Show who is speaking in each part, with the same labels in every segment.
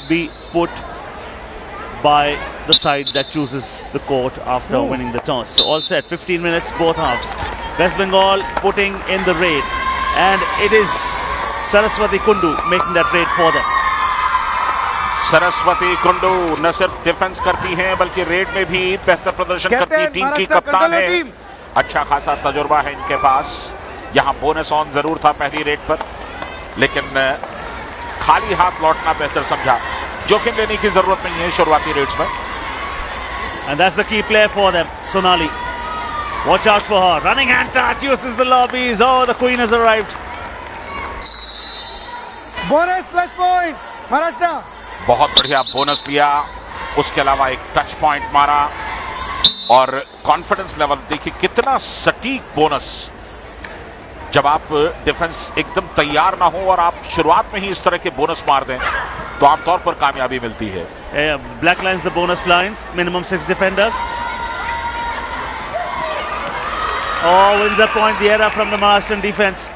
Speaker 1: be put by the side that chooses the court after winning the toss. So all set, 15 minutes, both halves. West Bengal putting in the raid, and it is Saraswati Kundu making that raid for them.
Speaker 2: Saraswati Kundu न सिर्फ defence करती हैं बल्कि red में भी बेहतर प्रदर्शन करती टीम की कप्तान है। अच्छा खासा तजुर्बा है इनके पास। यहां बोनस ऑन जरूर था पहली रेड पर, लेकिन खाली हाथ लौटना बेहतर समझा। जोखिम लेने की जरूरत नहीं है शुरुआती रेड्स में।
Speaker 1: And that's the key player for them, Sonali. Watch out for her. Running hand touch, uses the lobbies. Oh, the queen has arrived.
Speaker 3: Bonus plus point, Maharashtra.
Speaker 2: बहुत बढ़िया बोनस लिया, उसके अलावा एक टच पॉइंट मारा और confidence level देखिए कितना सटीक बोनस। जब आप डिफेंस एकदम तैयार ना हो और आप शुरुआत में ही इस तरह के बोनस मार दें तो आमतौर पर कामयाबी मिलती है।
Speaker 1: Black lines, the bonus lines, minimum 6 defenders. Oh, wins a point, the error from the Maharashtrian defense.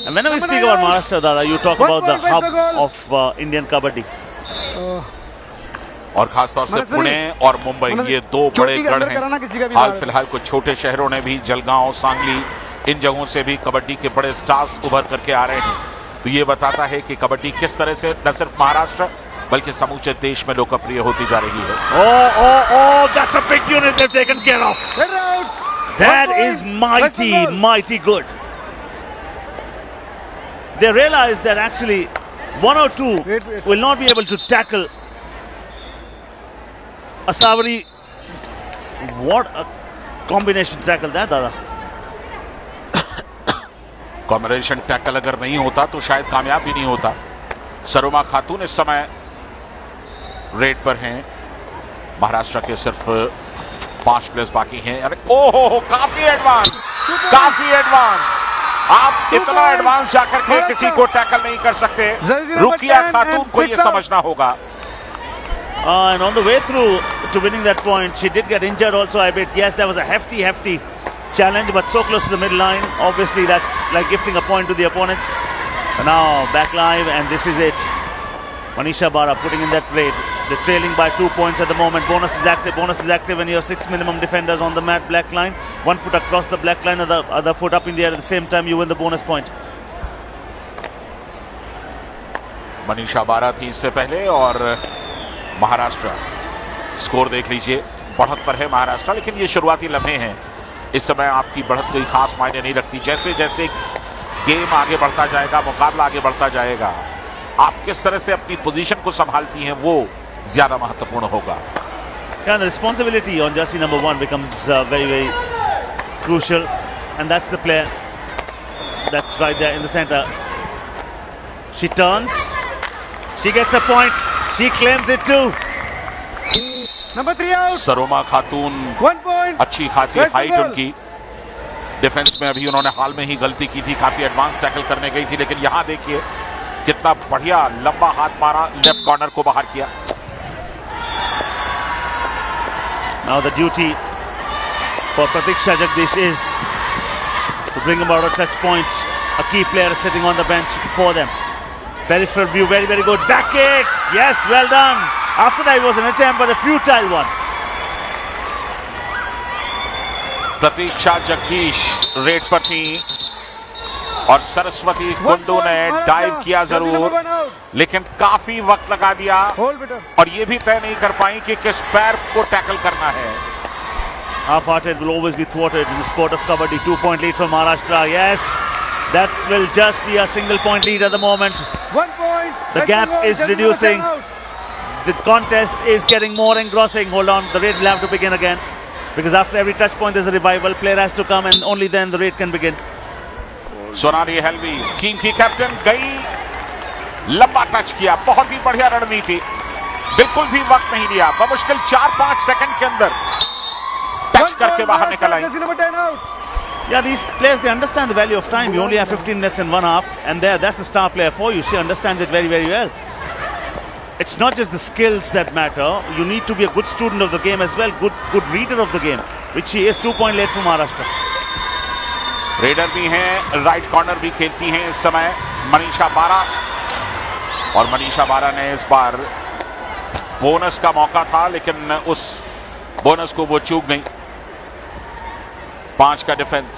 Speaker 1: And whenever we speak about Maharashtra, Dada, you talk about the hub of Indian Kabaddi.
Speaker 2: और खासतौर से पुणे और मुंबई, ये दो बड़े गढ़ हैं। हाल फिलहाल कुछ छोटे शहरों ने भी, जलगांव, सांगली, इन जगहों से भी कबड्डी के बड़े स्टार्स उभर करके आ रहे हैं। तो ये बताता है कि कबड्डी किस तरह से न सिर्फ महाराष्ट्र बल्कि समूचे देश में लोकप्रिय होती जा रही है।
Speaker 1: Oh, that's a big unit they've taken care of. That is mighty good. They realize that actually 1 or 2 will not be able to tackle Asawari. What a combination tackle that, Dada.
Speaker 2: Combination tackle अगर नहीं होता तो शायद कामयाब भी नहीं होता। सरोमा खातून इस समय रेड पर हैं। महाराष्ट्र के सिर्फ 5 प्लेयर्स बाकी हैं। अरे ओहो, काफी एडवांस। आप इतना एडवांस जाकर के किसी को टैकल नहीं कर सकते। रुकिया खातून को यह समझना होगा।
Speaker 1: And on the way through to winning that point, she did get injured also, I bet. Yes, there was a hefty challenge, but so close to the midline. Obviously, that's like gifting a point to the opponents. And now back live, and this is it. Manisha Bara putting in that raid. They're trailing by 2 points at the moment. Bonus is active when you have 6 minimum defenders on the mat. Black line, 1 foot across the black line, and the other foot up in the air at the same time. You win the bonus point.
Speaker 2: Manisha बारा थी इससे पहले, और Maharashtra score देख लीजिए, बढ़त पर है महाराष्ट्र। लेकिन ये शुरुआती लम्हे हैं, इस समय आपकी बढ़त कोई खास मायने नहीं रखती। जैसे जैसे गेम आगे बढ़ता जाएगा, मुकाबला आगे बढ़ता जाएगा, आप किस तरह से अपनी पोजीशन को संभालती हैं वो ज्यादा महत्वपूर्ण होगा।
Speaker 1: Yeah, the responsibility on jersey number 1 becomes very crucial, and that's the player that's right there in the center. She turns, she gets a point, she claims it too.
Speaker 3: Number 3 out.
Speaker 2: सरोमा Khatoon
Speaker 3: 1 point.
Speaker 2: अच्छी खासी height उनकी। Defence में अभी उन्होंने हाल में ही गलती की थी, काफी एडवांस टैकल करने गई थी, लेकिन यहां देखिए कितना बढ़िया लंबा हाथ मारा, लेफ्ट कॉर्नर को बाहर किया।
Speaker 1: Now the duty for Pratiksha Jagdish is to bring about a touch point. A key player is sitting on the bench for them. Peripheral view, very good. Back kick. Yes, well done. After that it was an attempt, but a futile one.
Speaker 2: Pratiksha Jagdish red पर थी और सरस्वती कुंडू ने dive किया जरूर, लेकिन काफी वक्त लगा दिया और ये भी तय नहीं कर पाई कि किस पैर को टैकल करना है।
Speaker 1: Half-hearted will always be thwarted in the sport of kabaddi. 2-point lead for Maharashtra. Yes, that will just be a single-point lead at the moment.
Speaker 3: 1 point.
Speaker 1: The gap is reducing. The contest is getting more engrossing. Hold on, the raid will have to begin again, because after every touch point there's a revival. Player has to come, and only then the raid can begin.
Speaker 2: Sonali Helvi team की captain गई, लंबा touch किया, बहुत ही बढ़िया रणनीति, बिल्कुल भी वक्त नहीं लिया, बमुश्किल 4-5 सेकंड के अंदर टच करके बाहर निकल आई।
Speaker 1: Yeah, these players, they understand the value of time. You only have 15 minutes and 1 half, and that's the star player for you. She understands it very well. It's not just the skills that matter. You need to be a good student of the game as well, good reader of the game, which she is. 2-point lead for Maharashtra.
Speaker 2: Raider भी हैं, right corner भी खेलती हैं इस समय मनीषा बारा। और मनीषा बारा ने इस बार बोनस का मौका था, लेकिन उस बोनस को वो चूक गई। 5 का defence.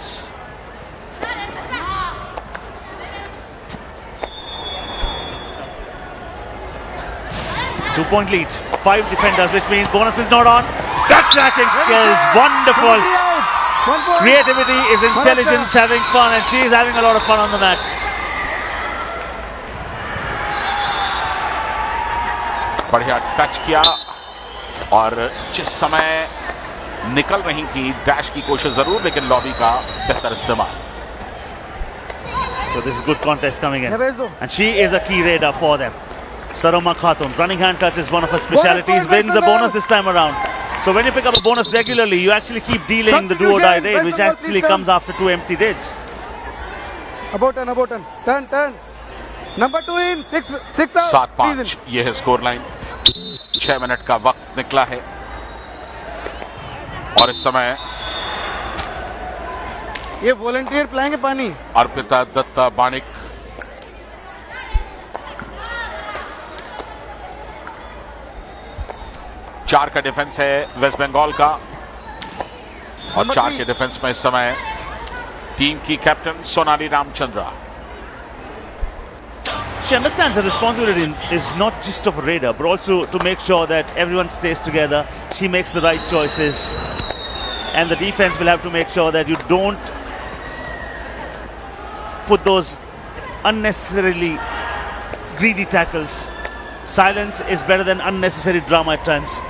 Speaker 1: Two-point lead, 5 defenders, which means bonus is not on. Backtracking skills, wonderful.
Speaker 3: Number 3 out. 1 point.
Speaker 1: Creativity is intelligence, having fun, and she is having a lot of fun on the mat.
Speaker 2: बढ़िया touch किया और जिस समय निकल रही थी dash की कोशिश जरूर, लेकिन लॉबी का बेहतर इस्तेमाल।
Speaker 1: So this is good contest coming in,
Speaker 3: Yeah, where's the-
Speaker 1: and she is a key raider for them. Saroma Khatun, running hand touch is one of her specialities,
Speaker 3: Bonus,
Speaker 1: wins a
Speaker 3: West
Speaker 1: bonus
Speaker 3: Bengal.
Speaker 1: this time around. So when you pick up a bonus regularly, you actually keep dealing the do or die
Speaker 3: Substitution,
Speaker 1: raid,
Speaker 3: West
Speaker 1: which
Speaker 3: Bengal,
Speaker 1: actually
Speaker 3: please
Speaker 1: comes after 2 empty raids.
Speaker 3: About turn. Turn. Number 2 in. 6 out.
Speaker 2: 7-5
Speaker 3: Please in.
Speaker 2: ये है score line. 6 minute का वक्त निकला है और इस समय
Speaker 3: ये वॉलंटियर पिलाएंगे पानी।
Speaker 2: अर्पिता दत्ता बानिक चार का डिफेंस है वेस्ट बंगाल का, और
Speaker 3: नंबर
Speaker 2: 4
Speaker 3: 3
Speaker 2: के डिफेंस में इस समय टीम की captain Sonali Ramchandra.
Speaker 1: She understands the responsibility is not just of a raider, but also to make sure that everyone stays together. She makes the right choices, and the defense will have to make sure that you don't put those unnecessarily greedy tackles. Silence is better than unnecessary drama at times.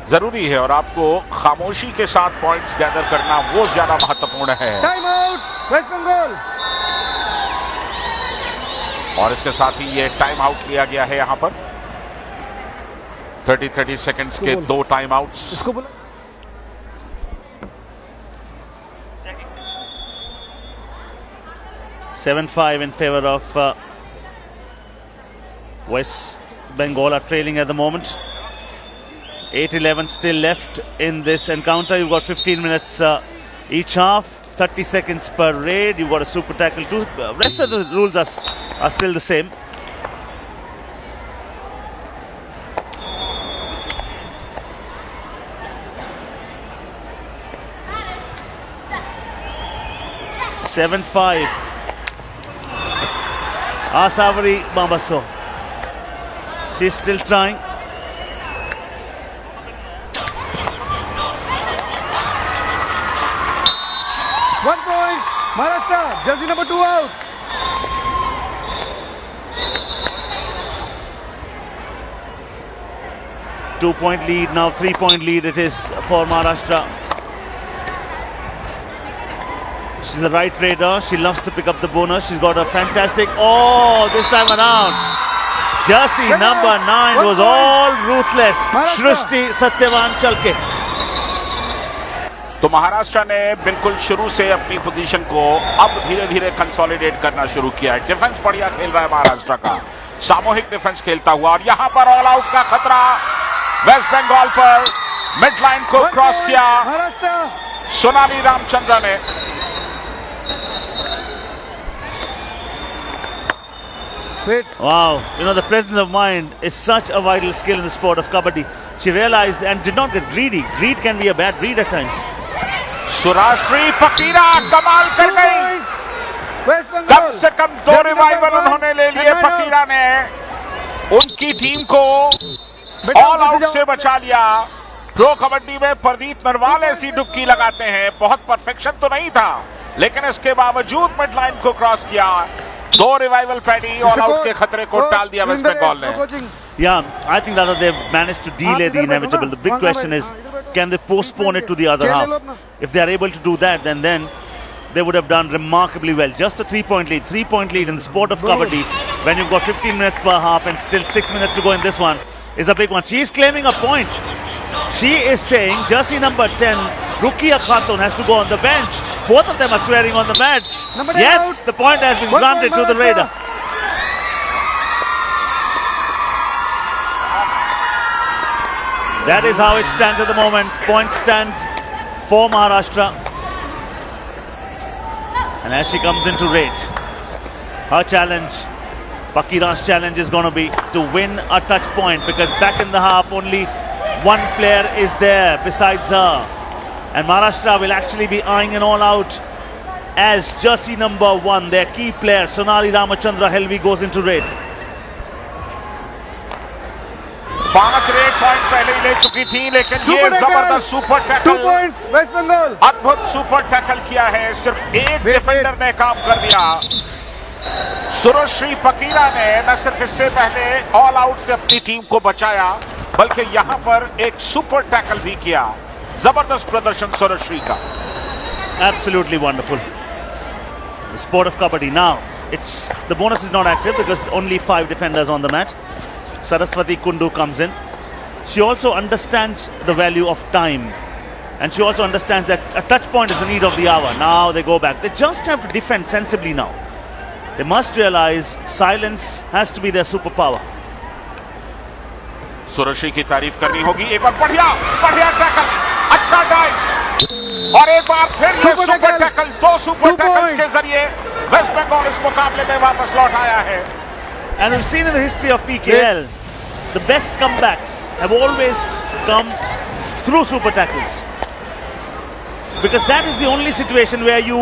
Speaker 2: जरूरी है और आपको खामोशी के साथ points gather करना वो ज्यादा महत्वपूर्ण है।
Speaker 3: Time out West Bengal.
Speaker 2: और इसके साथ ही ये टाइम आउट लिया गया है यहां पर 30 सेकंड्स के 2 टाइम आउट्स।
Speaker 3: इसको बोला
Speaker 1: 7-5 in favor of West Bengal, are trailing at the moment. 8-11 still left in this encounter. You've got 15 minutes each half, 30 seconds per raid. You've got a super tackle too. Rest of the rules are still the same. (7-5). Asavari Bambaso. She's still trying.
Speaker 3: One point. Maharashtra. Jersey number 2 out.
Speaker 1: Two-point lead now, 3-point lead it is for Maharashtra. She's a right raider. She loves to pick up the bonus. She's got a fantastic. Oh, this time around, jersey number 9 was all ruthless. Shrishti Satyavan Chalke.
Speaker 2: तो महाराष्ट्र ने बिल्कुल शुरू से अपनी position को अब धीरे धीरे कंसोलिडेट करना शुरू किया है। डिफेंस बढ़िया खेल रहा है महाराष्ट्र का, सामूहिक डिफेंस खेलता हुआ, और यहां पर ऑल आउट का खतरा वेस्ट बंगाल पर। मिड लाइन को क्रॉस किया
Speaker 3: महाराष्ट्र।
Speaker 2: सोनाली रामचंद्र ने।
Speaker 3: Wait.
Speaker 1: Wow, you know, the presence of mind is such a vital skill in the sport of kabaddi. She realized and did not get greedy. Greed can be a bad breed at times.
Speaker 2: सुराश्री फकीरा कमाल कर गई।
Speaker 3: Waste
Speaker 2: कम
Speaker 3: बंगाल।
Speaker 2: से कम 2 revival उन्होंने ले लिए। फकीरा ने उनकी team को ऑल आउट से बचा लिया। प्रो कबड्डी में प्रदीप नरवाल ऐसी डुबकी लगाते हैं। बहुत परफेक्शन तो नहीं था, लेकिन इसके बावजूद मिड लाइन को क्रॉस किया। 2 रिवाइवल पैडी ऑल आउट के खतरे को टाल दिया वेस्ट बंगाल ने।
Speaker 1: Yeah, I think that they've managed to delay the inevitable. The big question is, can they postpone it to the other half? If they are able to do that, then they would have done remarkably well. Just a 3-point lead. 3-point lead in the sport of kabaddi, when you've got 15 minutes per half and still 6 minutes to go in this one, is a big one. She is claiming a point. She is saying jersey number 10, Rukia Khatun, has to go on the bench. Both of them are swearing on the mat. Yes, the point has been granted to the raider. That is how it stands at the moment. Point stands for Maharashtra. And as she comes into raid, her challenge Pakira's challenge is going to be to win a touch point, because back in the half only one player is there besides her. And Maharashtra will actually be eyeing an all-out as jersey number 1. Their key player, Sonali Ramachandra Helvi, goes into red.
Speaker 2: 5 red point पहले ही ले चुकी थी, लेकिन ये जबरदस्त super
Speaker 3: 2
Speaker 2: tackle,
Speaker 3: points, West Bengal.
Speaker 2: अद्भुत super tackle किया है, सिर्फ एक डिफेंडर ने काम कर दिया। सुरश्री पकीरा ने न सिर्फ इससे पहले ऑल आउट से अपनी टीम को बचाया, बल्कि यहां पर एक सुपर टैकल भी किया। जबरदस्त प्रदर्शन सुरश्री का।
Speaker 1: Absolutely wonderful. The sport of kabaddi. Now, the bonus is not active because only 5 defenders on the mat. Saraswati Kundu comes in. She also understands the value of time, and she also understands that a touch point is the need of the hour. Now they go back. They just have to defend sensibly now. They must realize silence has to be their superpower.
Speaker 2: Surshree की तारीफ करनी होगी। एक और बढ़िया tackle, अच्छा dive, और एक बार फिर ये सुपर टैकल, 2 सुपर टैकल्स के जरिए वेस्ट बंगाल इस मुकाबले में वापस लौट आया है।
Speaker 1: And we've seen in the history of PKL, the best comebacks have always come through super tackles, because that is the only situation where you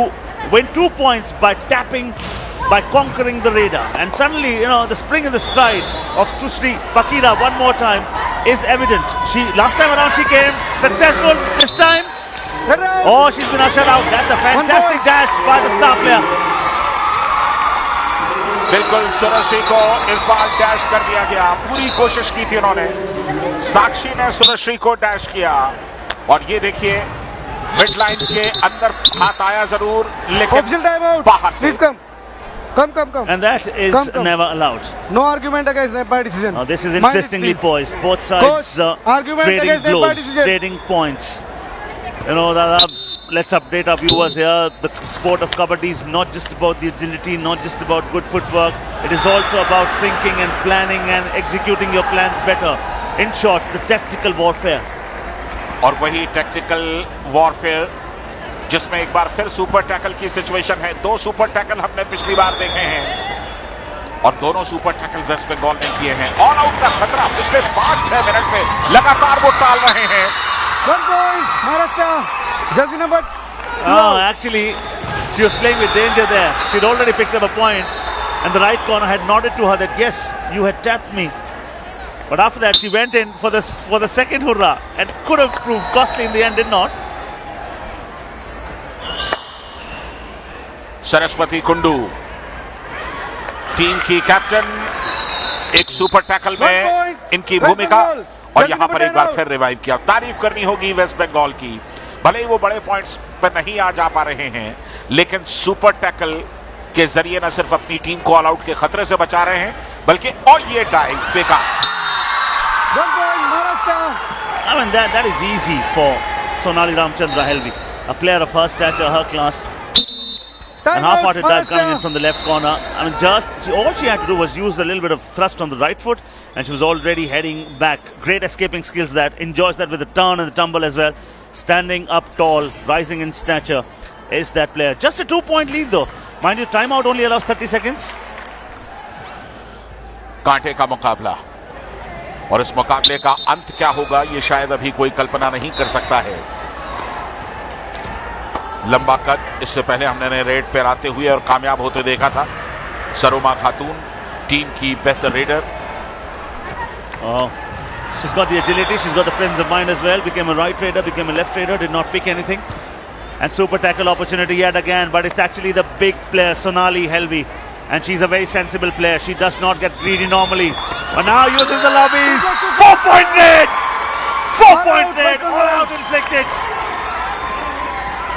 Speaker 1: win 2 points by tapping, by conquering the radar, and suddenly, the spring in the stride of Sushri Pakira one more time is evident. Last time around she came successful. This time, she's been ushered out. That's a fantastic dash by the star player.
Speaker 2: बिल्कुल, सुरश्री को इस बार dash कर दिया गया। पूरी कोशिश की थी उन्होंने। साक्षी ने सुरश्री को डैश किया, और ये देखिए मिड लाइन के अंदर हाथ आया जरूर, लेकिन बाहर से।
Speaker 3: Come.
Speaker 1: And that is never allowed.
Speaker 3: No argument against umpire decision.
Speaker 1: Now this is interestingly poised. Both sides trading blows, trading points. Dada, let's update our viewers here. The sport of kabaddi is not just about the agility, not just about good footwork. It is also about thinking and planning and executing your plans better. In short, the tactical warfare.
Speaker 2: और वही tactical warfare जिसमें एक बार फिर super tackle की situation है। 2 super tackle हमने पिछली बार देखे हैं, और दोनों सुपर टैकल वेस्ट बंगाल ने किए हैं। ऑल आउट का खतरा पिछले 5-6 मिनट से लगातार वो टाल रहे हैं।
Speaker 3: 1 point, Maharashtra, jersey number 2.
Speaker 1: Actually, she was playing with danger there. She'd already picked up a point, and the right corner had nodded to her that yes, you had tapped me. But after that, she went in for the second hurrah, and could have proved costly in the end, did not.
Speaker 2: Saraswati Kundu, team की captain, एक super tackle में इनकी भूमिका, और यहां पर एक बार फिर रिवाइव किया। तारीफ करनी होगी वेस्ट बंगाल की। भले ही वो बड़े पॉइंट्स पर नहीं आ जा पा रहे हैं, लेकिन सुपर टैकल के जरिए न सिर्फ अपनी टीम को ऑल आउट के खतरे से बचा रहे हैं, बल्कि और ये डाइव बेकार।
Speaker 3: 1 point, Maharashtra.
Speaker 1: I mean, that is easy for Sonali Ramachandra Helvi, a player of her stature, her class. An half-hearted dive coming in from the left corner. I mean, all she had to do was use a little bit of thrust on the right foot, and she was already heading back. Great escaping skills, that enjoys that with the turn and the tumble as well. Standing up tall, rising in stature is that player. Just a 2-point lead though. Mind you, timeout only allows 30 seconds.
Speaker 2: कांटे का मुकाबला, और इस मुकाबले का अंत क्या होगा ये शायद अभी कोई कल्पना नहीं कर सकता है। लंबा कद, इससे पहले हमने रेड पर आते हुए और कामयाब होते देखा था। सरोमा खातून, टीम की बेहतर raider.
Speaker 1: She's got the agility, she's got the presence of mind as well. Became a right raider, became a left raider, did not pick anything. And super tackle opportunity yet again, but it's actually the big player, Sonali Helvi. And she's a very sensible player. She does not get greedy normally. But now uses the lobbies. 4-point raid! 4-point raid, all out inflicted.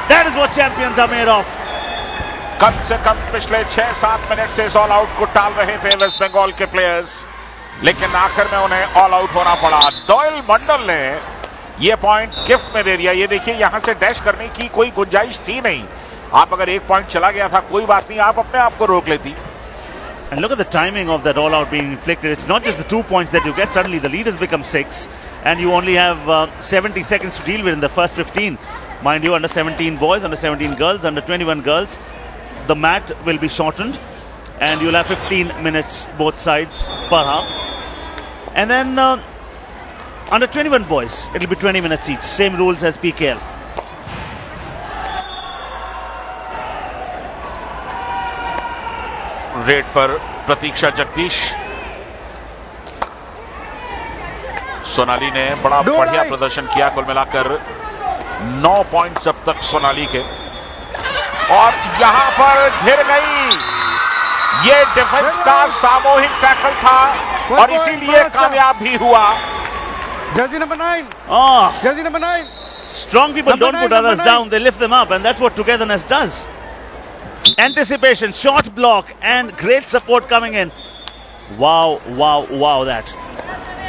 Speaker 1: That is what champions are made of.
Speaker 2: कम से कम पिछले 6-7 minute से इस all out को टाल रहे थे waste Bengal के players, लेकिन आखिर में उन्हें ऑल आउट होना पड़ा। डोयल मंडल ने ये पॉइंट गिफ्ट में दे दिया। ये देखिए, यहां से डैश करने की कोई गुंजाइश थी नहीं। आप अगर 1 पॉइंट चला गया था, कोई बात नहीं, आप अपने आप को रोक लेती।
Speaker 1: And look at the timing of that all-out being inflicted. It's not just the 2 points that you get. Suddenly the lead has become 6, and you only have 70 seconds to deal with in the first 15. Mind you, under 17 boys, under 17 girls, under 21 girls, the mat will be shortened. and you'll have 15 minutes both sides per half. And then under 21 boys, it'll be 20 minutes each. Same rules as PKL.
Speaker 2: Red पर प्रतीक्षा जगदीश। सोनाली ने बड़ा बढ़िया प्रदर्शन किया। कुल मिलाकर 9 points अब तक सोनाली के, और यहां पर घिर गई। ये डिफेंस का सामूहिक टैकल था और इसीलिए कामयाब भी हुआ।
Speaker 3: Jersey number 9.
Speaker 1: Oh,
Speaker 3: Jersey number 9.
Speaker 1: strong people
Speaker 3: Number
Speaker 1: don't
Speaker 3: 9,
Speaker 1: put others
Speaker 3: number 9.
Speaker 1: down, they lift them up, and that's what togetherness does. Anticipation, short block, and great support coming in. Wow, wow, wow, that.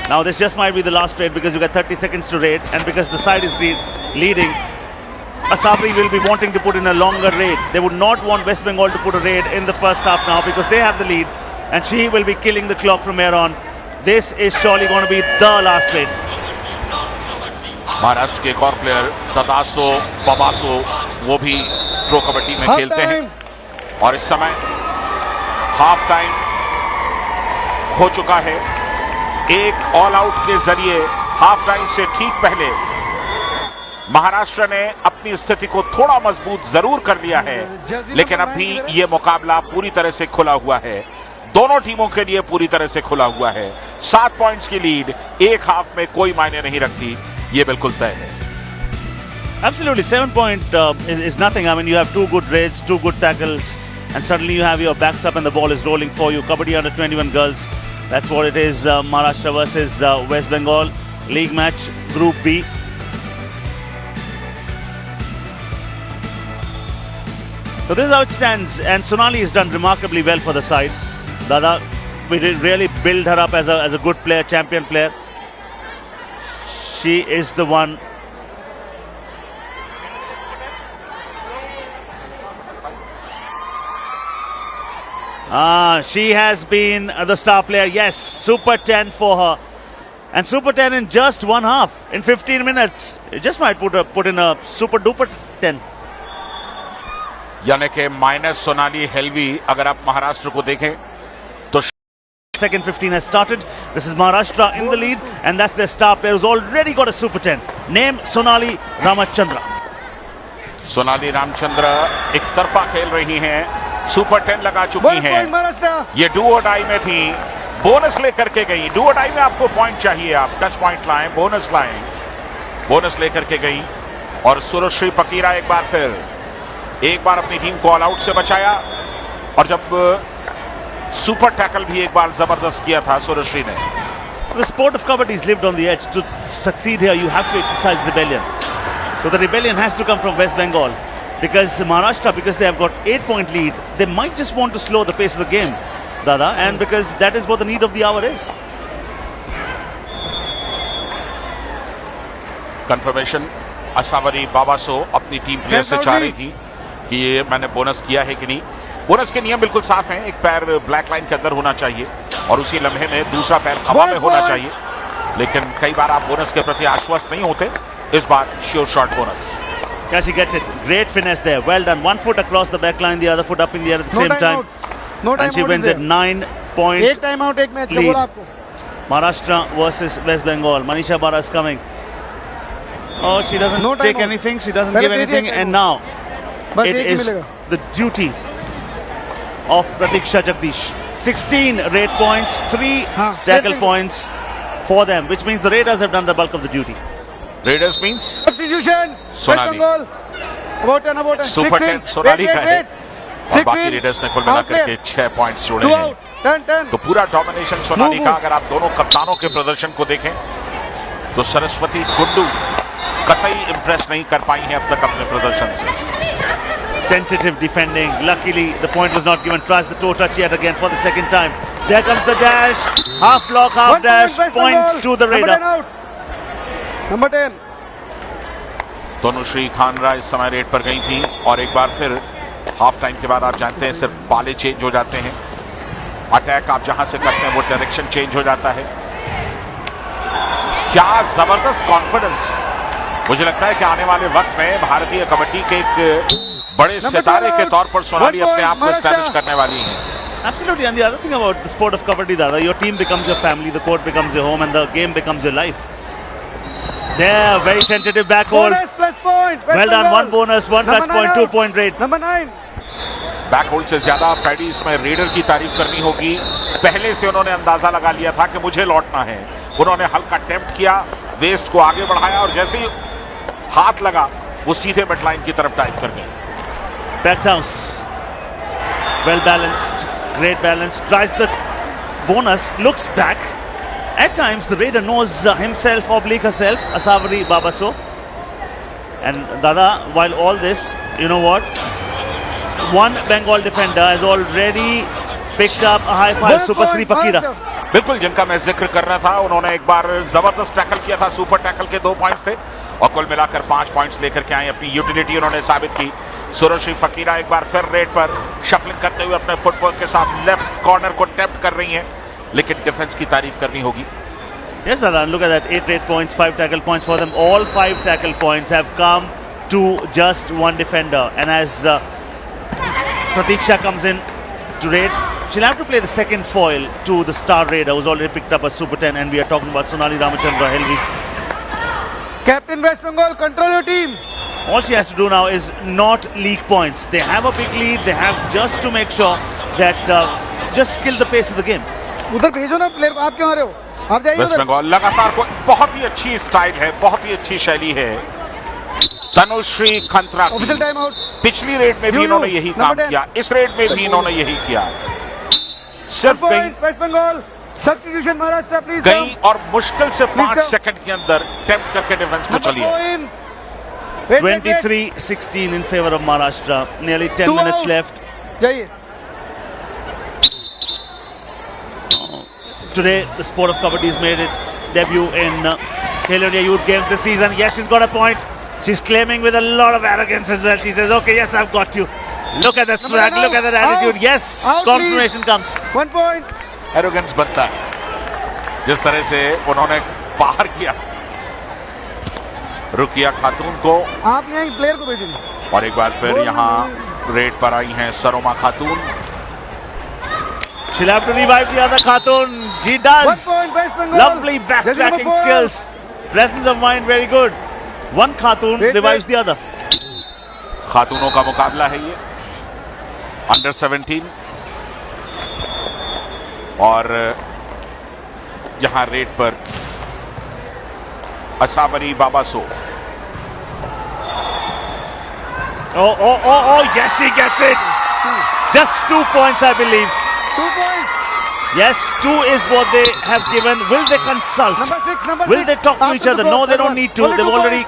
Speaker 1: Now this just might be the last raid because you got 30 seconds to raid, and because the side is leading, Asabri will be wanting to put in a longer raid. They would not want West Bengal to put a raid in the first half now because they have the lead, and she will be killing the clock from here on. This is surely going to be the last raid.
Speaker 2: Maharashtra के एक और player तदासो पबासो, वो भी pro kabaddi में
Speaker 3: Half
Speaker 2: खेलते हैं,
Speaker 3: time.
Speaker 2: और इस समय हाफ टाइम हो चुका है। एक ऑल आउट के जरिए हाफ टाइम से ठीक पहले महाराष्ट्र ने अपनी स्थिति को थोड़ा मजबूत जरूर कर लिया है, लेकिन अब भी ये मुकाबला पूरी तरह से खुला हुआ है। दोनों टीमों के लिए पूरी तरह से खुला हुआ है। 7 पॉइंट्स की लीड एक हाफ में कोई मायने नहीं रखती, ये बिल्कुल तय है।
Speaker 1: Absolutely, 7 point is nothing. I mean, you have 2 good raids, 2 good tackles, and suddenly you have your backs up and the ball is rolling for you. Kabaddi under 21 girls, that's what it is. Maharashtra versus West Bengal, league match, Group B. So this is how it stands, and Sonali has done remarkably well for the side. Dada, we did really build her up as a good player, champion player. She is the one. She has been the star player. Yes, Super 10 for her, and Super 10 in just one half, in 15 minutes. It just might put in a super duper 10.
Speaker 2: यानी कि minus Sonali Helvi अगर आप महाराष्ट्र को देखें तो
Speaker 1: Second 15 has started. This is Maharashtra in the lead, and that's their star player who's already got a Super 10. Name Sonali Ramachandra.
Speaker 2: Sonali Ramchandra एक तरफा खेल रही हैं, सुपर 10 लगा चुकी
Speaker 3: 1
Speaker 2: हैं।
Speaker 3: point Maharashtra.
Speaker 2: ये डू और डाई में थी, बोनस लेकर के गई। डू और डाई में आपको पॉइंट चाहिए, आप टच पॉइंट लाएं, बोनस लाएं। बोनस लेकर के गई, और सुरश्री पकीरा एक बार अपनी टीम को ऑल आउट से बचाया, और जब सुपर टैकल भी एक बार जबरदस्त किया था सुरश्री ने।
Speaker 1: The sport of kabaddi is lived on the edge. To succeed here, you have to exercise rebellion. So the rebellion has to come from West Bengal, because Maharashtra, because they have got 8-point lead, they might just want to slow the pace of the game, Dada, and because that is what the need of the hour is.
Speaker 2: Confirmation Asavari Babaso अपनी team player से चाह रही थी कि ये मैंने bonus किया है कि नहीं। बोनस के नियम बिल्कुल साफ हैं, एक पैर ब्लैक लाइन के अंदर होना चाहिए और उसी लम्हे में दूसरा पैर हवा में होना चाहिए, लेकिन कई बार आप बोनस के प्रति आश्वस्त नहीं होते। इस बार sure shot bonus.
Speaker 1: Yeah, she gets it. Great finesse there. Well done. 1 foot across the back line, the other foot up in the air at the same time.
Speaker 3: No time
Speaker 1: And she
Speaker 3: out
Speaker 1: wins
Speaker 3: is
Speaker 1: it.
Speaker 3: there.
Speaker 1: 9 point.
Speaker 3: 8 time out एक match का
Speaker 1: lead.
Speaker 3: बोला आपको।
Speaker 1: Maharashtra versus West Bengal. Manisha Bara is coming. Oh, she doesn't
Speaker 3: No time
Speaker 1: take
Speaker 3: out.
Speaker 1: anything. She doesn't
Speaker 3: पहले
Speaker 1: give
Speaker 3: दे दिया
Speaker 1: anything.
Speaker 3: time
Speaker 1: And
Speaker 3: out.
Speaker 1: now
Speaker 3: बस
Speaker 1: it
Speaker 3: एक ही
Speaker 1: is
Speaker 3: मिलेगा।
Speaker 1: the duty of Pratiksha Jagdish. 16 raid points, 3
Speaker 3: हाँ,
Speaker 1: tackle
Speaker 3: same thing.
Speaker 1: points for them, which means the Raiders have done the bulk of the duty.
Speaker 2: Readers means
Speaker 3: Substitution. West
Speaker 2: Sonali.
Speaker 3: Bengal. About 10.
Speaker 2: Super 10 Sonali का है, और
Speaker 3: 6
Speaker 2: बाकी
Speaker 3: in.
Speaker 2: Readers ने कुल मिलाकर के 6 points जोड़े
Speaker 3: 2
Speaker 2: हैं।
Speaker 3: out. 10.
Speaker 2: तो पूरा डोमिनेशन सोनाली
Speaker 3: Move.
Speaker 2: का अगर आप दोनों कप्तानों के प्रदर्शन को देखें तो सरस्वती कुंडू कतई इंप्रेस नहीं कर पाई हैं अब तक अपने प्रदर्शन से।
Speaker 1: Tentative defending. Luckily, the point was not given. Tries the toe touch yet again for the second time. There comes the dash. Half block, half
Speaker 3: 1
Speaker 1: dash.
Speaker 3: West
Speaker 1: Point
Speaker 3: Bengal.
Speaker 1: to the
Speaker 3: Number 10
Speaker 1: Raider.
Speaker 3: out. Number 10.
Speaker 2: Tanushree Khanra इस समय red पर गई थी, और एक बार फिर half time के बाद आप जानते हैं सिर्फ पाले चेंज हो जाते हैं। अटैक आप जहां से करते हैं वो डायरेक्शन चेंज हो जाता है। क्या जबरदस्त कॉन्फिडेंस। मुझे लगता है कि आने वाले वक्त में भारतीय कबड्डी के एक बड़े सितारे के तौर पर सोनाली अपने आप को एस्टैब्लिश करने वाली हैं।
Speaker 1: Absolutely, and the other thing about the sport of kabaddi, Dada, your team becomes your family, the court becomes your home, and the game becomes your life. There, very tentative back hold.
Speaker 3: Bonus plus point.
Speaker 1: Well done, one bonus, one touch point, 2 point rate.
Speaker 3: Number 9.
Speaker 2: Back hold से ज्यादा paddy इसमें raider की तारीफ करनी होगी। पहले से उन्होंने अंदाजा लगा लिया था कि मुझे लौटना है। उन्होंने हल्का अटेम्प्ट किया, वेस्ट को आगे बढ़ाया और जैसे ही हाथ लगा वो सीधे मिडलाइन की तरफ डाइव कर गए।
Speaker 1: Backhouse, well balanced, great balance, tries the bonus, looks back. At times the raider knows himself, oblique herself, Asavari Babaso. And Dada, while all this, you know what? One Bengal defender has already picked up a high five, Super Sri Pakira.
Speaker 2: बिल्कुल, जिनका मैं जिक्र कर रहा था, उन्होंने एक बार जबरदस्त टैकल किया था, सुपर टैकल के 2 पॉइंट्स थे और कुल मिलाकर 5 पॉइंट्स लेकर के आए। अपनी यूटिलिटी उन्होंने साबित की। सुरश्री फकीरा एक बार फिर रेड पर शफलिंग करते हुए अपने फुटवर्क के साथ लेफ्ट कॉर्नर को टेम्प्ट कर रही हैं, लेकिन डिफेंस की तारीफ करनी होगी।
Speaker 1: Yes, Dada, look at that, 8 points, 5 tackle points for them. All 5 tackle points have come to just one defender. And as Pratiksha comes in to raid, she'll have to play the second foil to the star raider who's already picked up a Super 10, and we are talking about Sonali Ramachandra Helvi.
Speaker 3: Captain West Bengal, control your team.
Speaker 1: All she has to do now is not leak points. They have a big lead. They have just to make sure that just kill the pace of the game.
Speaker 3: उधर भेजो ना player को, आप क्यों आ रहे हो? आप जाइए
Speaker 2: वेस्ट
Speaker 3: उधर।
Speaker 2: बंगाल लगातार को बहुत ही अच्छी स्टाइल है, बहुत ही अच्छी शैली है तनुश्री खंत्रा की।
Speaker 3: Official time out.
Speaker 2: पिछली रेड में भी इन्होंने यही काम किया, इस रेड में भी इन्होंने यही किया। सिर्फ
Speaker 3: वेस्ट बंगाल, सब्स्टिट्यूशन महाराष्ट्र प्लीज।
Speaker 2: गई और मुश्किल से 5 सेकंड के अंदर टेम्प्ट करके डिफेंस को चली है।
Speaker 1: 23-16 in favor of Maharashtra. Nearly 10 minutes left.
Speaker 3: जाइए।
Speaker 1: Today, the sport of kabaddi has made its debut in Khelo India Youth Games this season. Yes, she's got a point. She's claiming with a lot of arrogance as well. She says, okay, yes, I've got you. Look at that swag, look at that attitude. Yes, confirmation comes.
Speaker 3: 1 point.
Speaker 2: Arrogance बनता है जिस तरह से उन्होंने बाहर किया रुकिया खातून को।
Speaker 3: आप यहाँ प्लेयर को भेजेंगे।
Speaker 2: और एक बार फिर यहाँ रेड पर आई हैं सरोमा खातून।
Speaker 1: She'll have to revive the other Khatun. She does.
Speaker 3: 1 point, West Bengal.
Speaker 1: Lovely backtracking skills. Presence of mind, very good. One Khatun revives the other.
Speaker 2: खातूनों का मुकाबला है ये, अंडर 17 और यहां रेड पर Asavari Babaso.
Speaker 1: Oh, yes, she gets it. Just 2 points, I believe.
Speaker 3: 2 points.
Speaker 1: Yes, 2 is what they have given. Will they consult?
Speaker 3: Number 6.
Speaker 1: Will they talk to each other? No, they don't need to. They've already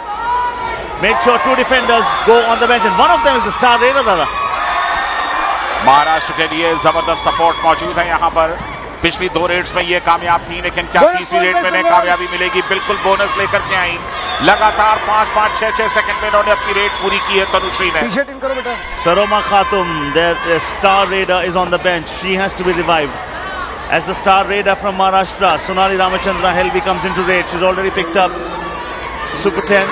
Speaker 1: made sure 2 defenders go on the bench, and one of them is the star raider, Dada.
Speaker 2: Maharashtra के लिए जबरदस्त support मौजूद है यहाँ पर। पिछली 2 Reds में ये कामयाब थी, लेकिन क्या तीसरी रेड में कामयाबी मिलेगी? बिल्कुल बोनस लेकर के आई। लगातार 5-5, 6-6 सेकंड में इन्होंने अपनी रेड पूरी की है तनुश्री ने।
Speaker 3: टी-शर्ट इन करो बेटा।
Speaker 1: Saroma Khatun, their star raider, is on the bench. She has to be revived. As the star raider from Maharashtra, Sonali Ramachandra Helvi comes into raid. She's already picked up Super 10.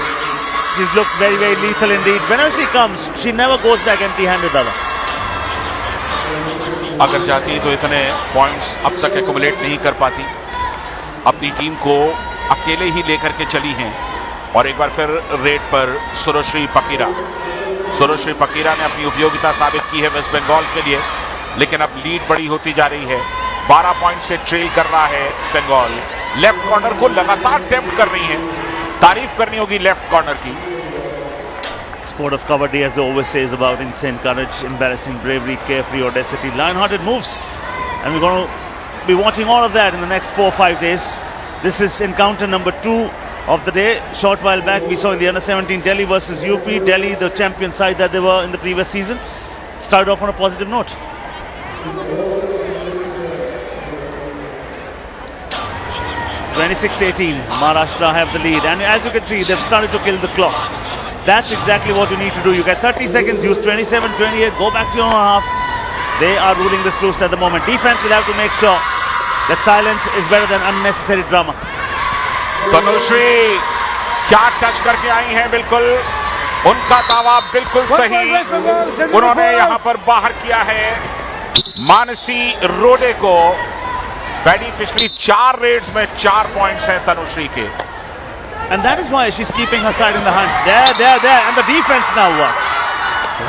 Speaker 1: She's looked very, very lethal indeed. Whenever she comes, she never goes back empty-handed, Dada.
Speaker 2: अगर चाहती तो इतने points अब तक accumulate नहीं कर पाती। अपनी टीम को अकेले ही लेकर के चली हैं। और एक बार फिर रेड पर सुरश्री फकीरा। सुरश्री फकीरा ने अपनी उपयोगिता साबित की है वेस्ट बंगाल के लिए, लेकिन अब लीड बड़ी होती जा रही है। 12 पॉइंट से ट्रेल कर रहा है बंगाल। लेफ्ट कॉर्नर को लगातार टेम्प्ट कर रही है। तारीफ करनी होगी लेफ्ट कॉर्नर की।
Speaker 1: Sport of kabaddi, as they always say, is about insane courage, embarrassing bravery, carefree audacity, lion-hearted moves, and we're going to be watching all of that in the next 4 or 5 days. This is encounter number 2 of the day. Short while back, we saw in the under-17 Delhi versus UP. Delhi, the champion side that they were in the previous season, started off on a positive note. (26-18), Maharashtra have the lead, and as you can see, they've started to kill the clock. That's exactly what you need to do. You get 30 seconds, use 27-28, go back to your own half. They are ruling this roost at the moment. Defense will have to make sure that silence is better than unnecessary drama.
Speaker 2: Tanushree क्या touch करके आई हैं, बिल्कुल उनका दावा बिल्कुल सही। उन्होंने यहां पर बाहर किया है मानसी रोडे को पैडी पिछली 4 रेड्स में 4 पॉइंट्स हैं तनुश्री के.
Speaker 1: And that is why she's keeping her side in the hunt. There. And the defense now works.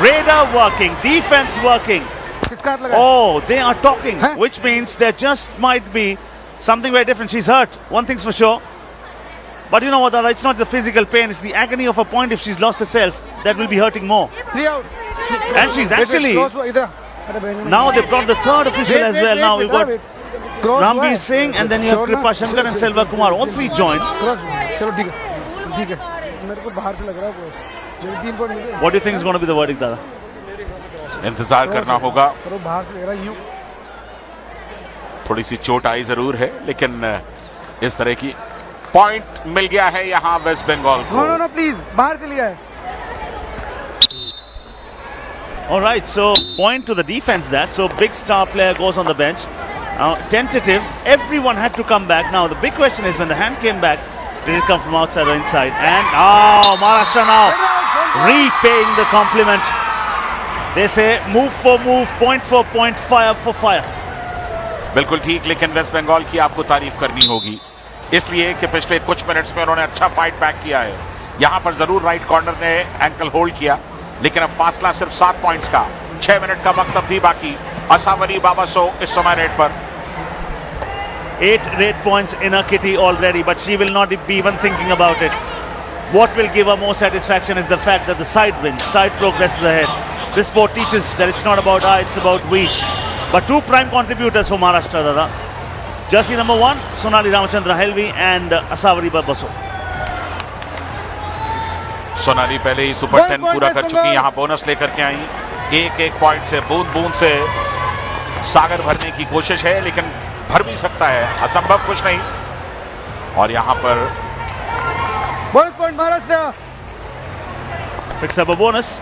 Speaker 1: Radar working, defense working.
Speaker 3: किसका हाथ लगा?
Speaker 1: Oh, they are talking,
Speaker 3: Huh?
Speaker 1: which means there just might be something very different. She's hurt. One thing's for sure. But you know what, Dada? It's not the physical pain. It's the agony of a point if she's lost herself. That will be hurting more.
Speaker 3: 3 out.
Speaker 1: And she's actually...
Speaker 3: इधर. अरे बहन ने-
Speaker 1: Now they brought the third official as well. Now we've got
Speaker 3: Cross हुआ
Speaker 1: Ramveer
Speaker 3: है.
Speaker 1: Singh and then you have
Speaker 3: Sure ना?
Speaker 1: Kripa Shankar and Selva Kumar. All three joined.
Speaker 3: Cross हुआ है. चलो ठीक है. मेरे को बाहर से लग रहा है क्रॉस. चलो 3 पॉइंट मिले.
Speaker 1: What do you think is going to be the verdict, Dada?
Speaker 2: इंतजार करना होगा.
Speaker 3: करो बाहर से लग रहा है यू.
Speaker 2: थोड़ी सी चोट आई जरूर है, लेकिन इस तरह की पॉइंट मिल गया है यहां वेस्ट बंगाल को.
Speaker 3: नो प्लीज बाहर से लिया है.
Speaker 1: All right, so point to the defense that. So big star player goes on the bench. Now tentative, everyone had to come back. Now the big question is when the hand came back, did it come from outside or inside? And Maharashtra now repaying the compliment. They say move for move, point for point, fire for fire.
Speaker 2: बिल्कुल ठीक, लेकिन waste Bengal की आपको तारीफ करनी होगी, इसलिए कि पिछले कुछ मिनट्स में उन्होंने अच्छा फाइट बैक किया है. यहां पर जरूर राइट कॉर्नर ने एंकल होल्ड किया, लेकिन अब फासला सिर्फ 7 पॉइंट्स का. 6 मिनट का वक्त अब भी बाकी. असावरी बाबासो इस समय रेड पर.
Speaker 1: 8 red points in her kitty already, but she will not be even thinking about it. What will give her more satisfaction is the fact that the side wins, side progresses ahead. This sport teaches that it's not about I, it's about we. But 2 prime contributors for Maharashtra, Dada. Jersey number 1, Sonali Ramachandra Helvi and Asavari Babaso.
Speaker 2: Sonali पहले ही super 10 पूरा कर चुकी, यहां bonus लेकर के आई. एक point से बूंद से सागर भरने की कोशिश है, लेकिन भर भी सकता है, असंभव कुछ नहीं. और यहां पर
Speaker 3: bonus point Maharashtra.
Speaker 1: Picks up a bonus.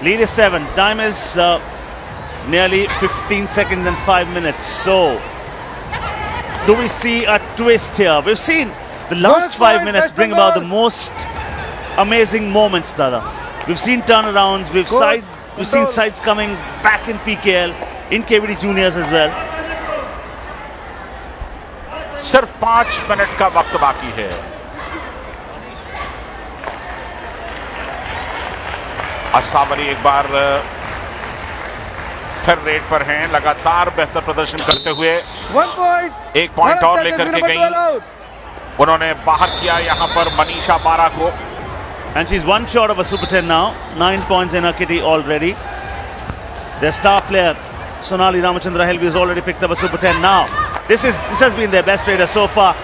Speaker 1: Lead is 7. Time is nearly 15 seconds and 5 minutes. So, do we see a twist here? We've seen the last 5 minutes bring about the most amazing moments, Dada. We've seen turnarounds. We've seen sides coming back in PKL, in KVD Juniors as well.
Speaker 2: सिर्फ 5 minute का वक्त बाकी है. असावरी एक बार फिर red पर हैं, लगातार बेहतर प्रदर्शन करते हुए
Speaker 3: 1 पॉइंट.
Speaker 2: 1 पॉइंट और लेकर के गई. उन्होंने बाहर किया यहां पर मनीषा बारा को.
Speaker 1: And she's 1 short of a Super 10 now. 9 points in her kitty already. Their star player, Sonali Ramachandra Helvi, has already picked up a Super 10 now. This has been their best raider so far.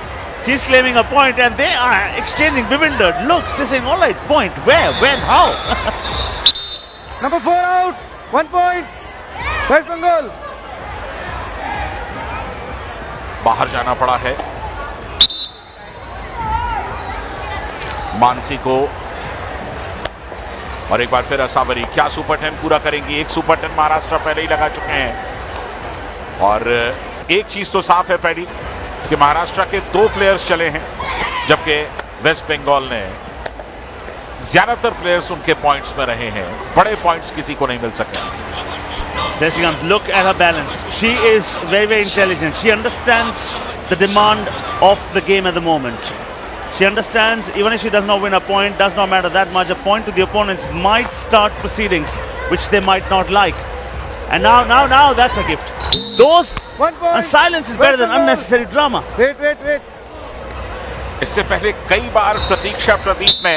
Speaker 1: He's claiming a point and they are exchanging bewildered looks. They're saying, all right, point, where, when, how?
Speaker 3: Number 4 out. 1 point. West Bengal.
Speaker 2: बाहर जाना पड़ा है मानसी को. और एक बार फिर असावरी क्या super 10 पूरा करेंगी. 1 सुपर 10 महाराष्ट्र पहले ही लगा चुके हैं. और एक चीज तो साफ है पैडी कि महाराष्ट्र के 2 प्लेयर्स चले हैं, जबकि वेस्ट बंगाल ने ज्यादातर प्लेयर्स उनके पॉइंट्स में रहे हैं. बड़े पॉइंट्स किसी को नहीं मिल सके.
Speaker 1: There she comes. Look at her balance. She is very, very intelligent. She understands the demand of the game at the moment. She understands even if she does not win a point, does not matter that much. A point to the opponents might start proceedings which they might not like. And now, that's a gift. Those
Speaker 3: 1 point.
Speaker 1: silence is better than unnecessary drama.
Speaker 3: Wait.
Speaker 2: इससे पहले कई बार प्रतीक्षा प्रदीप ने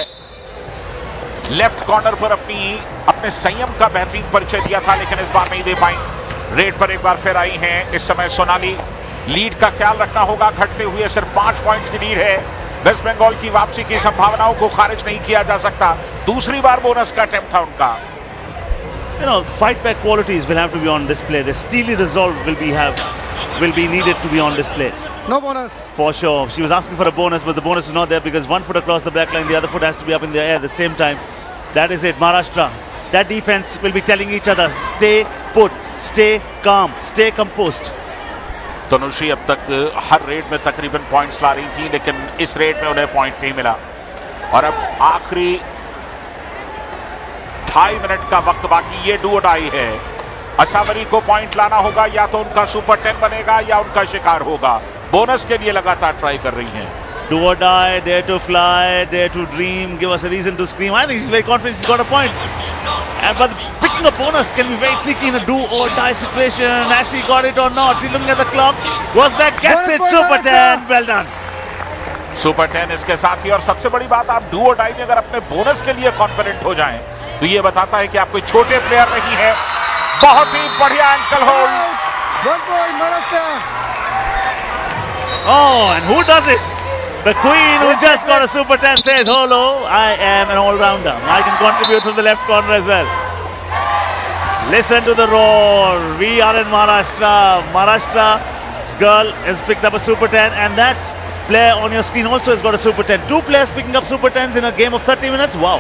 Speaker 2: left corner पर अपने संयम का बेहतरीन परिचय दिया था, लेकिन इस बार नहीं दे पाई. रेड पर एक बार फिर आई हैं इस समय सोनाली. लीड का ख्याल रखना होगा. घटते हुए सिर्फ 5 पॉइंट्स की लीड है. वेस्ट बंगाल की वापसी की संभावनाओं को खारिज नहीं किया जा सकता. दूसरी बार बोनस का अटेम्प्ट था उनका.
Speaker 1: You know, fight back qualities will have to be on display. The steely resolve will be needed to be on display.
Speaker 3: No bonus.
Speaker 1: For sure. She was asking for a bonus, but the bonus is not there because 1 foot across the back line, the other foot has to be up in the air at the same time. That is it. Maharashtra, that defense will be telling each other, stay put, stay calm, stay composed.
Speaker 2: Tanushree अब तक हर red में तकरीबन points ला रही थी, लेकिन इस red में उन्हें पॉइंट नहीं मिला. और अब आखिरी 2.5 मिनट का वक्त बाकी. ये डू और डाई है. असावरी को पॉइंट लाना होगा, या तो उनका सुपर 10 बनेगा या उनका शिकार होगा। बोनस के लिए लगातार ट्राई कर रही हैं।
Speaker 1: Do or die, dare to fly, dare to dream, give us a reason to scream. I think she's very confident she's got a point. But picking a bonus can be very tricky in a do or die situation. Has she got it or not? She's looking at the clock. Goes back, gets it, super 10. Well done.
Speaker 2: Super 10 इसके साथ ही, और सबसे बड़ी बात, आप do और die में अगर अपने बोनस के लिए कॉन्फिडेंट हो जाएं तो ये बताता है कि आप कोई छोटे प्लेयर नहीं है। बहुत ही बढ़िया ankle hold.
Speaker 3: 1 point, Maharashtra.
Speaker 1: Oh, and who does it? The queen who just got a super 10 says, hello, I am an all-rounder. I can contribute from the left corner as well. Listen to the roar. We are in Maharashtra. Maharashtra's girl has picked up a super 10, and that player on your screen also has got a super 10. 2 players picking up super 10s in a game of 30 minutes. Wow.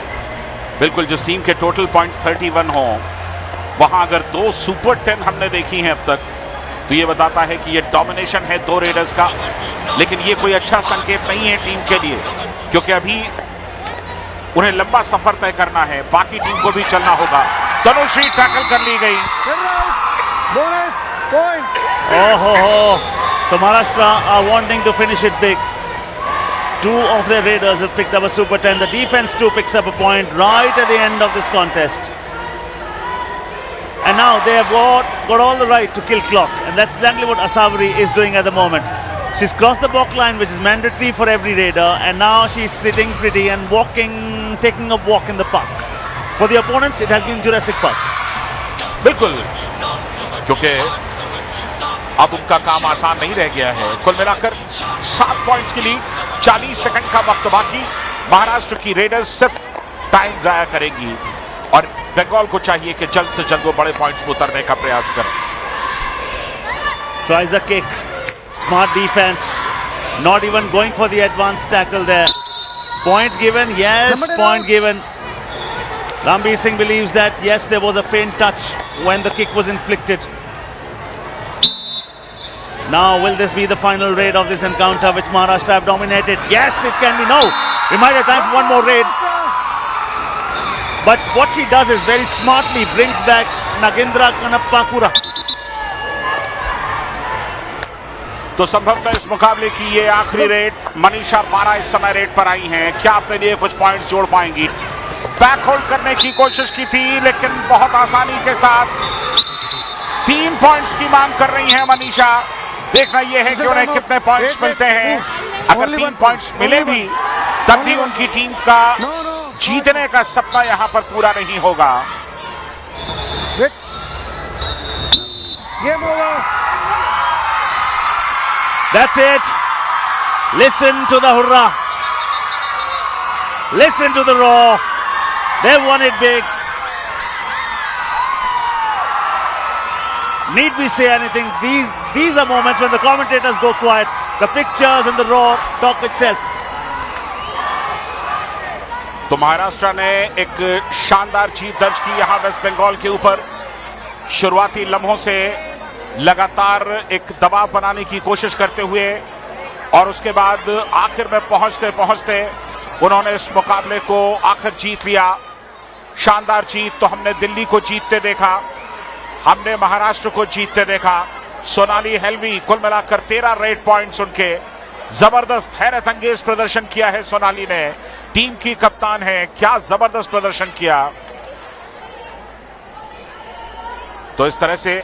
Speaker 2: बिल्कुल, जिस team के total points 31 हो, वहां अगर 2 super 10 हमने देखी हैं अब तक, तो ये बताता है कि ये डोमिनेशन है 2 रेडर्स का। लेकिन ये कोई अच्छा संकेत नहीं है टीम के लिए, क्योंकि अभी उन्हें लंबा सफर तय करना है, बाकी टीम को भी चलना होगा। तनुश्री टैकल कर ली गई।
Speaker 3: Bonus point.
Speaker 1: Oh. So Maharashtra are wanting to finish it big. 2 of their raiders have picked up a super 10. The defense too picks up a point right at the end of this contest. And now they have got all the right to kill clock. And that's exactly what Asavari is doing at the moment. She's crossed the balk line, which is mandatory for every raider. And now she's sitting pretty and walking, taking a walk in the park. For the opponents, it has been Jurassic Park.
Speaker 2: बिल्कुल, क्योंकि अब उनका काम आसान नहीं रह गया है। कुल मिलाकर 7 पॉइंट्स के लिए 40 सेकंड का वक्त बाकी। महाराष्ट्र की रेडर्स सिर्फ टाइम जाया करेगी और बंगाल को चाहिए कि जल्द से जल्द वो बड़े पॉइंट्स में उतरने का प्रयास करें।
Speaker 1: Tries a kick. Smart defense. Not even going for the advanced tackle there. Point given. Yes, point given. Ranbir Singh believes that yes, there was a faint touch when the kick was inflicted. Now, will this be the final raid of this encounter which Maharashtra have dominated? Yes, it can be. No, we might have time for one more raid. But what she does is very smartly brings back Nagindra Kanappakura.
Speaker 2: तो संभवतः इस मुकाबले की ये आखिरी red. Manisha पारा इस समय रेड पर आई हैं। क्या अपने लिए कुछ पॉइंट्स जोड़ पाएंगी? बैक होल्ड करने की कोशिश की थी, लेकिन बहुत आसानी के साथ 3 पॉइंट्स की मांग कर रही हैं मनीषा। देखना यह है कि उन्हें कितने पॉइंट्स मिलते हैं। अगर 3 पॉइंट्स मिले भी, तब भी उनकी टीम का जीतने का सपना यहां पर पूरा नहीं होगा।
Speaker 3: Game over.
Speaker 1: That's it. Listen to the hurrah. Listen to the roar. They've won it big. Need we say anything? These are moments when the commentators go quiet. The pictures and the roar talk itself.
Speaker 2: तो महाराष्ट्र ने एक शानदार जीत दर्ज की यहां waste Bengal के ऊपर। शुरुआती लम्हों से लगातार एक दबाव बनाने की कोशिश करते हुए और उसके बाद आखिर में पहुंचते पहुंचते उन्होंने इस मुकाबले को आखिर जीत लिया। शानदार जीत। तो हमने दिल्ली को जीतते देखा, हमने महाराष्ट्र को जीतते देखा। सोनाली हेल्वी, कुल मिलाकर 13 रेड पॉइंट्स उनके। जबरदस्त हैरत अंगेज प्रदर्शन किया है सोनाली ने। टीम की कप्तान है, क्या जबरदस्त प्रदर्शन किया। तो इस तरह से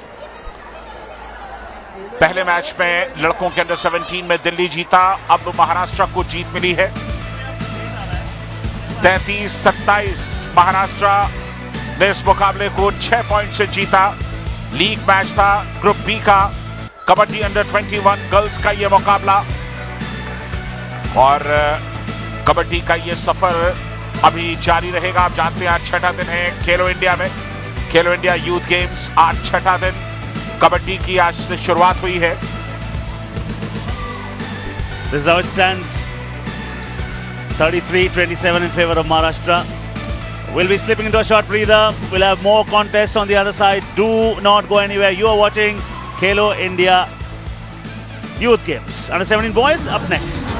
Speaker 2: पहले मैच में लड़कों के अंडर 17 में दिल्ली जीता। अब महाराष्ट्र को जीत मिली है 33-27। महाराष्ट्र ने इस मुकाबले को 6 पॉइंट से जीता। लीग मैच था ग्रुप बी का, कबड्डी अंडर 21 गर्ल्स का यह मुकाबला। और कबड्डी का यह सफर अभी जारी रहेगा। आप जानते हैं आज 6ठा दिन है खेलो इंडिया में। खेलो इंडिया यूथ गेम्स आज 6ठा दिन। कबड्डी की आज से शुरुआत हुई है।
Speaker 1: This is how it stands. 33-27 in favor of Maharashtra. We'll be slipping into a short breather. We'll have more contests on the other side. Do not go anywhere. You are watching Khelo India Youth Games. Under 17 boys up next.